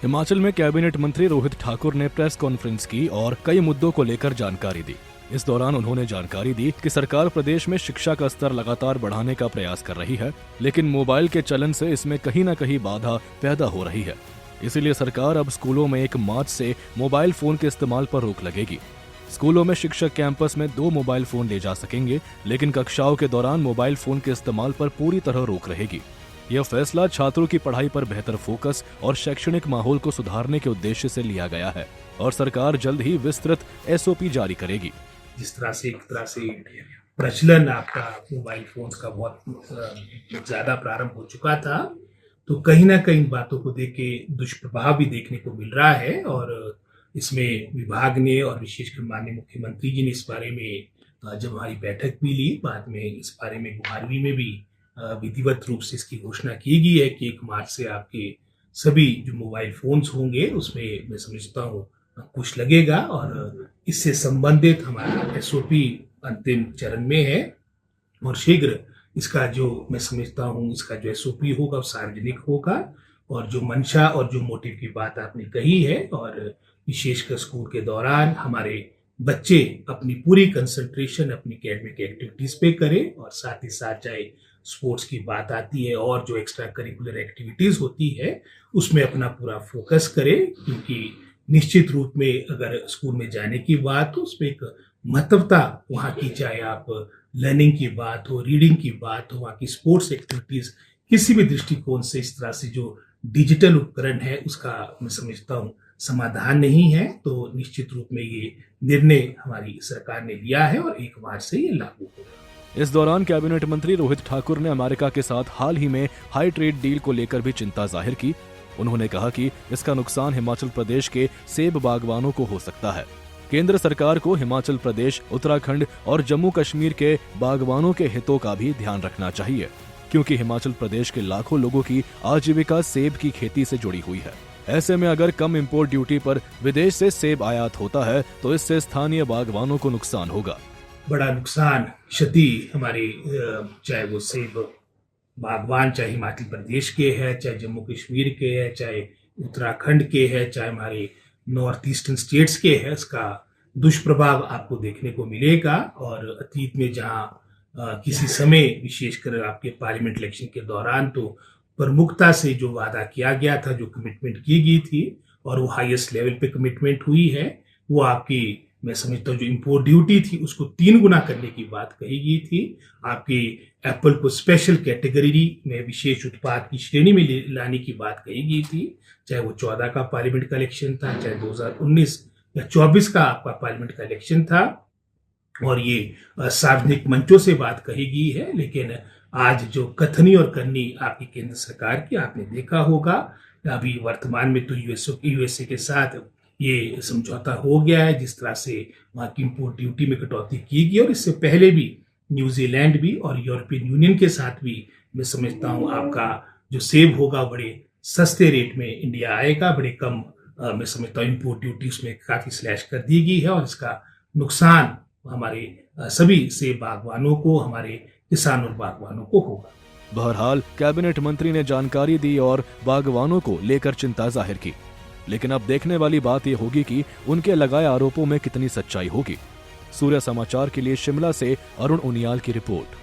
हिमाचल में कैबिनेट मंत्री रोहित ठाकुर ने प्रेस कॉन्फ्रेंस की और कई मुद्दों को लेकर जानकारी दी। इस दौरान उन्होंने जानकारी दी कि सरकार प्रदेश में शिक्षा का स्तर लगातार बढ़ाने का प्रयास कर रही है, लेकिन मोबाइल के चलन से इसमें कहीं न कहीं बाधा पैदा हो रही है। इसीलिए सरकार अब स्कूलों में 1 मार्च से मोबाइल फोन के इस्तेमाल पर रोक लगेगी। स्कूलों में शिक्षक कैंपस में 2 मोबाइल फोन ले जा सकेंगे, लेकिन कक्षाओं के दौरान मोबाइल फोन के इस्तेमाल पर पूरी तरह रोक रहेगी। यह फैसला छात्रों की पढ़ाई पर बेहतर फोकस और शैक्षणिक माहौल को सुधारने के उद्देश्य से लिया गया है और सरकार जल्द ही विस्तृत SOP जारी करेगी। जिस तरह से एक तरह से प्रचलन आपका मोबाइल फोन्स का बहुत ज्यादा प्रारंभ हो चुका था, तो कहीं ना कहीं बातों को देख के दुष्प्रभाव भी देखने को मिल रहा है। और इसमें विभाग ने और विशेषकर माननीय मुख्यमंत्री जी ने इस बारे में जब हमारी बैठक भी ली, बाद में इस बारे में गुवारवी में भी विधिवत रूप से इसकी घोषणा की गई है कि 1 मार्च से आपके सभी जो मोबाइल फोन्स होंगे उसमें मैं समझता हूँ कुछ लगेगा और इससे संबंधित हमारा SOP अंतिम चरण में है और शीघ्र इसका जो मैं समझता हूँ इसका जो SOP होगा वो सार्वजनिक होगा। और जो मंशा और जो मोटिव की बात आपने कही है, और विशेषकर स्कूल के दौरान हमारे बच्चे अपनी पूरी कंसंट्रेशन अपनी एकेडमिक एक्टिविटीज पे करें और साथ ही साथ चाहे स्पोर्ट्स की बात आती है और जो एक्स्ट्रा करिकुलर एक्टिविटीज होती है उसमें अपना पूरा फोकस करें, क्योंकि निश्चित रूप में अगर स्कूल में जाने की बात हो उसमें एक महत्वता वहाँ की, चाहे आप लर्निंग की बात हो, रीडिंग की बात हो, वहाँ की स्पोर्ट्स एक्टिविटीज, किसी भी दृष्टिकोण से इस तरह से जो डिजिटल उपकरण है उसका मैं समझता हूँ समाधान नहीं है। तो निश्चित रूप में ये निर्णय हमारी सरकार ने लिया है और 1 मार्च से ये लागू होगा। इस दौरान कैबिनेट मंत्री रोहित ठाकुर ने अमेरिका के साथ हाल ही में हाई ट्रेड डील को लेकर भी चिंता जाहिर की। उन्होंने कहा कि इसका नुकसान हिमाचल प्रदेश के सेब बागवानों को हो सकता है। केंद्र सरकार को हिमाचल प्रदेश, उत्तराखंड और जम्मू कश्मीर के बागवानों के हितों का भी ध्यान रखना चाहिए, क्योंकि हिमाचल प्रदेश के लाखों लोगों की आजीविका सेब की खेती से जुड़ी हुई है। ऐसे में अगर कम इंपोर्ट ड्यूटी पर विदेश से सेब आयात होता है तो इससे स्थानीय बागवानों को नुकसान होगा। बड़ा नुकसान, क्षति हमारे चाहे वो सेब बागवान चाहे हिमाचल प्रदेश के हैं, चाहे जम्मू कश्मीर के हैं, चाहे उत्तराखंड के हैं, चाहे हमारे नॉर्थ ईस्टर्न स्टेट्स के हैं, इसका दुष्प्रभाव आपको देखने को मिलेगा। और अतीत में जहां किसी समय विशेषकर आपके पार्लियामेंट इलेक्शन के दौरान तो प्रमुखता से जो वादा किया गया था, जो कमिटमेंट की गई थी और वो हाईएस्ट लेवल पे कमिटमेंट हुई है, वो आपकी मैं समझता हूँ जो इम्पोर्ट ड्यूटी थी उसको 3 गुना करने की बात कही गई थी। आपकी एप्पल को स्पेशल कैटेगरी में विशेष उत्पाद की श्रेणी में लाने की बात कही गई थी, चाहे वो 14 का पार्लियामेंट का इलेक्शन था, चाहे 2019 या 24 का आपका पार्लियामेंट का इलेक्शन था। और ये सार्वजनिक मंचों से बात कही गई है, लेकिन आज जो कथनी और करनी आपकी केंद्र सरकार की आपने देखा होगा, अभी वर्तमान में तो यूएसए के साथ ये समझौता हो गया है, जिस तरह से वहाँ की इम्पोर्ट ड्यूटी में कटौती की गई। और इससे पहले भी न्यूजीलैंड भी और यूरोपियन यूनियन के साथ भी मैं समझता हूँ आपका जो सेब होगा बड़े सस्ते रेट में इंडिया आएगा, बड़े कम मैं समझता हूँ इम्पोर्ट ड्यूटी उसमें काफ़ी स्लैश कर दी गई है और इसका नुकसान हमारे सभी सेब बागवानों को, हमारे किसान और बागवानों को होगा। बहरहाल कैबिनेट मंत्री ने जानकारी दी और बागवानों को लेकर चिंता जाहिर की, लेकिन अब देखने वाली बात यह होगी कि उनके लगाए आरोपों में कितनी सच्चाई होगी। सूर्य समाचार के लिए शिमला से अरुण उनियाल की रिपोर्ट।